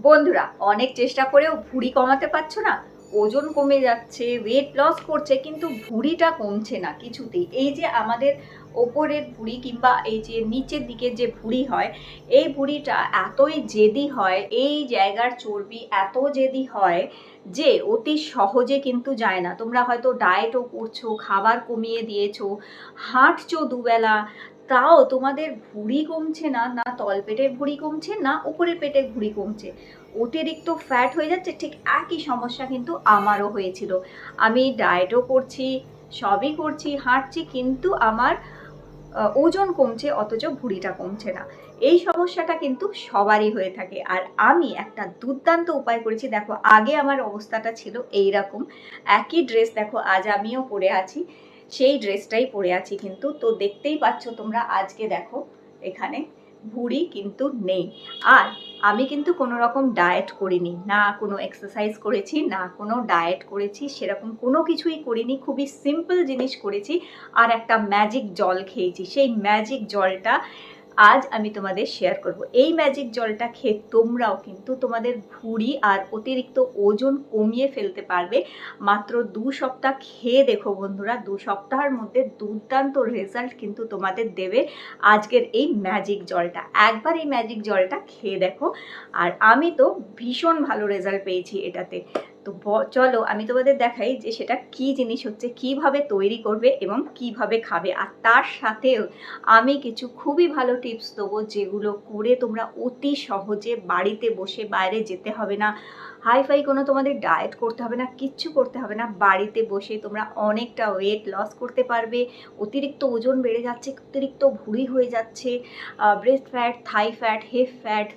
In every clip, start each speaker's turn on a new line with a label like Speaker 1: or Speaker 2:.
Speaker 1: বন্ধুরা, অনেক চেষ্টা করেও ভুঁড়ি কমাতে পারছো না। ওজন কমে যাচ্ছে, ওয়েট লস করছে, কিন্তু ভুঁড়িটা কমছে না কিছুতেই। এই যে আমাদের ওপরের ভুঁড়ি কিংবা এই যে নিচের দিকে যে ভুঁড়ি হয়, এই ভুঁড়িটা এতই জেদি হয়, এই জায়গার চর্বি এত জেদি হয় যে অতি সহজে কিন্তু যায় না। তোমরা হয়তো ডায়েটও করছো, খাবার কমিয়ে দিয়েছো, হাঁটছো দুবেলা, তাও তোমাদের ভুঁড়ি কমছে না। না তলপেটের ভুঁড়ি কমছে, না উপরের পেটের ভুঁড়ি কমছে, অতিরিক্ত ফ্যাট হয়ে যাচ্ছে। ঠিক একই সমস্যা কিন্তু আমারও হয়েছিল। আমি ডায়েটও করছি, সবই করছি, হাঁটছি, কিন্তু আমার ওজন কমছে অথচ ভুঁড়িটা কমছে না। এই সমস্যাটা কিন্তু সবারই হয়ে থাকে। আর আমি একটা দুর্দান্ত উপায় করেছি। দেখো, আগে আমার অবস্থাটা ছিল এইরকম, একই ড্রেস দেখো আজ আমিও পরে আছি, সেই ড্রেসটাই পরে আছি কিন্তু। তো দেখতেই পাচ্ছ তোমরা, আজকে দেখো এখানে ভুঁড়ি কিন্তু নেই। আর আমি কিন্তু কোনো রকম ডায়েট করিনি, না কোনো এক্সারসাইজ করেছি, না কোনো ডায়েট করেছি, সেরকম কোনো কিছুই করিনি। খুবই সিম্পল জিনিস করেছি, আর একটা ম্যাজিক জল খেয়েছি। সেই ম্যাজিক জলটা আজ আমি তোমাদের শেয়ার করব। এই ম্যাজিক জলটা খেয়ে তোমরাও কিন্তু তোমাদের ভুঁড়ি আর অতিরিক্ত ওজন কমিয়ে ফেলতে পারবে। মাত্র 2 সপ্তাহ খেয়ে দেখো বন্ধুরা, 2 সপ্তাহের মধ্যে দুর্দান্ত রেজাল্ট কিন্তু তোমাদের দেবে আজকের এই ম্যাজিক জলটা। একবার এই ম্যাজিক জলটা খেয়ে দেখো। আর আমি তো ভীষণ ভালো রেজাল্ট পেয়েছি এটাতে। তো চলো আমি তোমাদের দেখাই যে সেটা কি জিনিস হচ্ছে, কিভাবে তৈরি করবে এবং কিভাবে খাবে। আর তার সাথেও আমি কিছু খুবই ভালো টিপস দেবো, যেগুলো করে তোমরা অতি সহজে বাড়িতে বসে, বাইরে যেতে হবে না, হাইফাই কোনো তোমাদের ডায়েট করতে হবে না, কিচ্ছু করতে হবে না, বাড়িতে বসে তোমরা অনেকটা ওয়েট লস করতে পারবে। অতিরিক্ত ওজন বেড়ে যাচ্ছে, অতিরিক্ত ভুঁড়ি হয়ে যাচ্ছে, breast fat, thigh fat, hip fat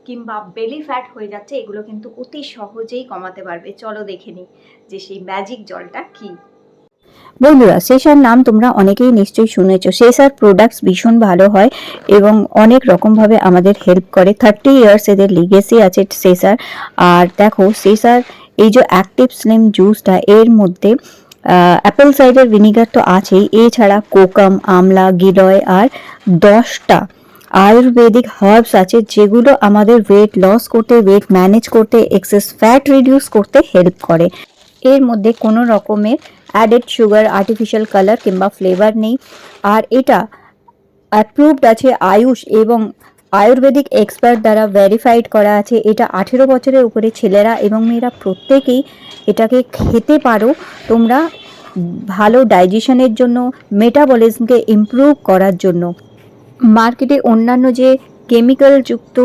Speaker 1: কিংবা বেলি ফ্যাট হয়ে যাচ্ছে, এগুলো কিন্তু অতি সহজেই কমাতে পারবে। চলো দেখে নিই যে সেই ম্যাজিক জলটা কি।
Speaker 2: বন্ধুরা, সেসার নাম তোমরা অনেকেই নিশ্চয়ই শুনেছো। সেসার প্রোডাক্টস ভীষণ ভালো হয় এবং অনেক রকমভাবে আমাদের হেল্প করে। 30 ইয়ার্স এদের লিগেসি আছে সেসার। আর দেখো, সেসার এই যে অ্যাক্টিভ স্লিম জুসটা, এর মধ্যে অ্যাপেল সাইডার ভিনিগার তো আছেই, এছাড়া কোকাম, আমলা, গিলয় আর 10টা আয়ুর্বেদিক হার্বস আছে, যেগুলো আমাদের ওয়েট লস করতে, ওয়েট ম্যানেজ করতে, এক্সেস ফ্যাট রিডিউস করতে হেল্প করে। এর মধ্যে কোনো রকমের অ্যাডেড সুগার, আর্টিফিশিয়াল কালার কিংবা ফ্লেভার নেই। আর এটা অ্যাপ্রুভড আছে আয়ুষ এবং আয়ুর্বেদিক এক্সপার্ট দ্বারা ভেরিফাইড করা আছে। এটা 18 বছরের উপরে ছেলেরা এবং মেয়েরা প্রত্যেকেই এটাকে খেতে পারো তোমরা, ভালো ডাইজেশনের জন্য, মেটাবলিজমকে ইমপ্রুভ করার জন্য। মার্কেটে অন্যান্য যে কেমিক্যালযুক্ত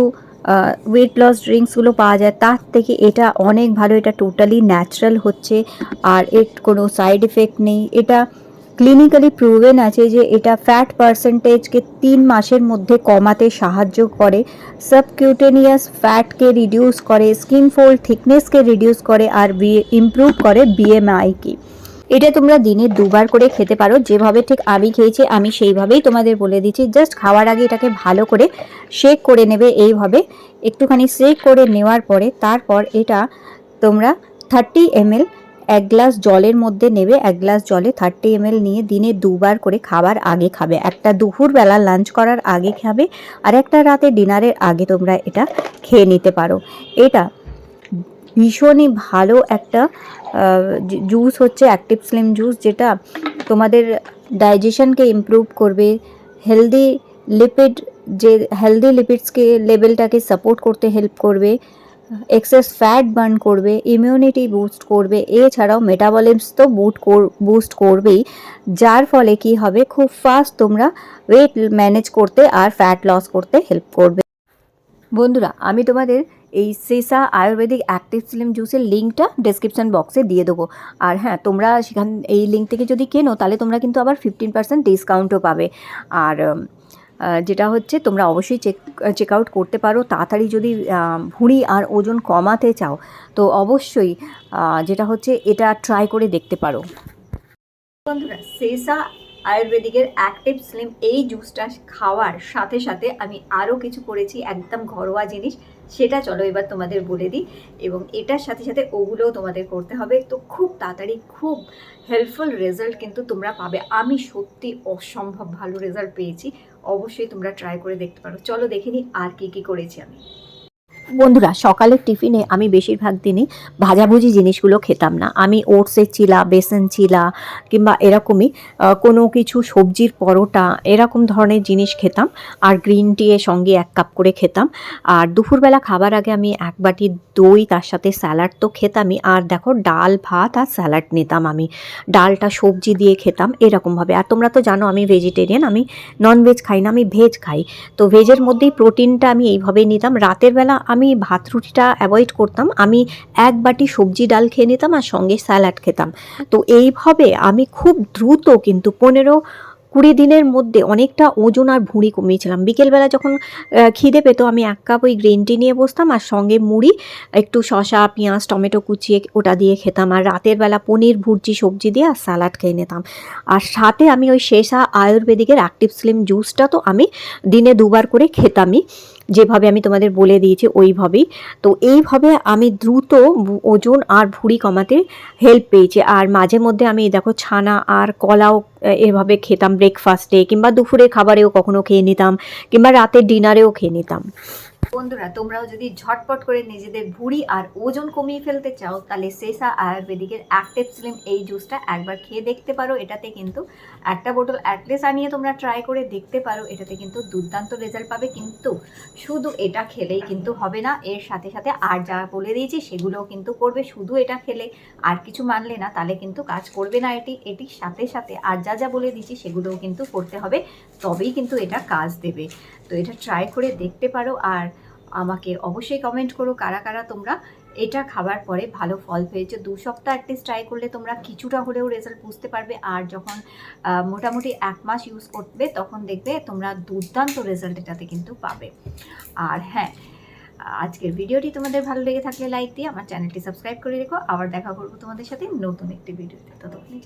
Speaker 2: ওয়েট লস ড্রিঙ্কসগুলো পাওয়া যায়, তার থেকে এটা অনেক ভালো। এটা টোটালি ন্যাচারাল হচ্ছে, আর এর কোনো সাইড এফেক্ট নেই। এটা ক্লিনিক্যালি প্রুভেন আছে যে এটা ফ্যাট পার্সেন্টেজকে 3 মাসের মধ্যে কমাতে সাহায্য করে, সাবকিউটেনিয়াস ফ্যাটকে রিডিউস করে, স্কিন ফোল্ড থিকনেসকে রিডিউস করে, আর ইমপ্রুভ করে বিএমআইকে। এটা তোমরা দিনে 2বার করে খেতে পারো। যেভাবে ঠিক আমি খেয়েছি, আমি সেইভাবেই তোমাদের বলে দিচ্ছি। জাস্ট খাওয়ার আগে এটাকে ভালো করে শেক করে নেবে। এইভাবে একটুখানি শেক করে নেওয়ার পরে তারপর এটা তোমরা 30 ml 1 গ্লাস জলের মধ্যে নেবে। 1 গ্লাস জলে 30 ml নিয়ে দিনে 2বার করে খাবার আগে খাবে। একটা দুপুরবেলা লাঞ্চ করার আগে খাবে, আর একটা রাতে ডিনারের আগে তোমরা এটা খেয়ে নিতে পারো। এটা ভীষণই ভালো একটা জুস হচ্ছে অ্যাক্টিভ স্লিম জুস, যেটা তোমাদের ডাইজেশনকে ইমপ্রুভ করবে, হেলদি লিপিড, যে হেলদি লিপিডসকে লেভেলটাকে সাপোর্ট করতে হেল্প করবে, এক্সেস ফ্যাট বার্ন করবে, ইমিউনিটি বুস্ট করবে, এছাড়াও মেটাবলিজম তো বুস্ট করবেই। যার ফলে কি হবে, খুব ফাস্ট তোমরা ওয়েট ম্যানেজ করতে আর ফ্যাট লস করতে হেল্প করবে। বন্ধুরা, আমি তোমাদের এই সেসা আয়ুর্বেদিক অ্যাক্টিভ স্লিম জুসের লিঙ্কটা ডেসক্রিপশন বক্সে দিয়ে দেবো। আর হ্যাঁ, তোমরা সেখান এই লিঙ্ক থেকে যদি কেনো, তাহলে তোমরা কিন্তু আবার 15% ডিসকাউন্টও পাবে। আর যেটা হচ্ছে, তোমরা অবশ্যই চেক আউট করতে পারো তাড়াতাড়ি। যদি ভুঁড়ি আর ওজন কমাতে চাও, তো অবশ্যই যেটা হচ্ছে, এটা ট্রাই করে দেখতে পারো।
Speaker 1: বন্ধুরা, সেসা আয়ুর্বেদিকের অ্যাক্টিভ স্লিম এই জুসটা খাওয়ার সাথে সাথে আমি আরও কিছু করেছি, একদম ঘরোয়া জিনিস, সেটা চলো এবার তোমাদের বলে দিই। এবং এটার সাথে সাথে ওগুলোও তোমাদের করতে হবে। তো খুব তাড়াতাড়ি খুব হেল্পফুল রেজাল্ট কিন্তু তোমরা পাবে। আমি সত্যি অসম্ভব ভালো রেজাল্ট পেয়েছি। অবশ্যই তোমরা ট্রাই করে দেখতে পারো। চলো দেখে নিই আর কী কী করেছি আমি।
Speaker 2: বন্ধুরা, সকালের টিফিনে আমি বেশিরভাগ দিনই ভাজাভুজি জিনিসগুলো খেতাম না। আমি ওটসের চিলা, বেসন চিলা কিংবা এরকমই কোনো কিছু সবজির পরোটা এরকম ধরনের জিনিস খেতাম। আর গ্রিন টি এর সঙ্গে 1 কাপ করে খেতাম। আর দুপুরবেলা খাবার আগে আমি 1 বাটি দই, তার সাথে স্যালাড তো খেতামই। আর দেখো, ডাল, ভাত আর স্যালাড নিতাম আমি। ডালটা সবজি দিয়ে খেতাম এরকমভাবে। আর তোমরা তো জানো আমি ভেজিটেরিয়ান, আমি ননভেজ খাই না, আমি ভেজ খাই। তো ভেজের মধ্যেই প্রোটিনটা আমি এইভাবেই নিতাম। রাতের বেলা আমি ভাত রুটিটা অ্যাভয়েড করতাম। আমি 1 বাটি সবজি ডাল খেয়ে নিতাম আর সঙ্গে স্যালাড খেতাম। তো এইভাবে আমি খুব দ্রুত কিন্তু 15-20 দিনের মধ্যে অনেকটা ওজন আর ভুঁড়ি কমিয়েছিলাম। বিকেলবেলা যখন খিদে পেতো আমি 1 কাপ ওই গ্রিন টি নিয়ে বসতাম আর সঙ্গে মুড়ি, একটু শসা, পেঁয়াজ, টমেটো কুচিয়ে ওটা দিয়ে খেতাম। আর রাতের বেলা পনির ভুর্জি সবজি দিয়ে আর স্যালাড খেয়ে নিতাম। আর সাথে আমি ওই শেষা আয়ুর্বেদিকের অ্যাক্টিভ স্লিম জুসটা তো আমি দিনে 2 বার করে খেতামই, যেভাবে আমি তোমাদের বলে দিয়েছি ওইভাবেই। তো এইভাবে আমি দ্রুত ওজন আর ভুঁড়ি কমাতে হেল্প পেয়েছি। আর মাঝে মধ্যে আমি দেখো ছানা আর কলাও এভাবে খেতাম ব্রেকফাস্টে, কিংবা দুপুরে খাবারেও কখনো খেয়ে নিতাম, কিংবা রাতের ডিনারেও খেয়ে নিতাম।
Speaker 1: বন্ধুরা, তোমরাও যদি ঝটপট করে নিজেদের ভুঁড়ি আর ওজন কমিয়ে ফেলতে চাও, তাহলে সেসা আয়ুর্বেদিকের অ্যাক্টিভ স্লিম এই জুসটা একবার খেয়ে দেখতে পারো। এটাতে কিন্তু একটা বোতল অ্যাটলিস্ট আনিয়ে তোমরা ট্রাই করে দেখতে পারো। এটাতে কিন্তু দুর্দান্ত রেজাল্ট পাবে। কিন্তু শুধু এটা খেলেই কিন্তু হবে না, এর সাথে সাথে আর যা বলে দিয়েছি সেগুলোও কিন্তু করবে। শুধু এটা খেলে আর কিছু মানলে না, তাহলে কিন্তু কাজ করবে না। এটির সাথে সাথে আর যা যা বলে দিয়েছি সেগুলোও কিন্তু করতে হবে, তবেই কিন্তু এটা কাজ দেবে। তো এটা ট্রাই করে দেখতে পারো। আর আমাকে অবশ্যই কমেন্ট করো কারা কারা তোমরা এটা খাবার পরে ভালো ফল পেয়েছো। 2 সপ্তাহ অ্যাটলিস্ট ট্রাই করলে তোমরা কিছুটা হলেও রেজাল্ট বুঝতে পারবে। আর যখন মোটামুটি 1 মাস ইউজ করবে তখন দেখবে তোমরা দুর্দান্ত রেজাল্ট এটাতে কিন্তু পাবে। আর হ্যাঁ, আজকের ভিডিওটি তোমাদের ভালো লেগে থাকলে লাইক দিয়ে আমার চ্যানেলটি সাবস্ক্রাইব করে রেখো। আবার দেখা করবো তোমাদের সাথে নতুন একটি ভিডিওতে। ততক্ষণে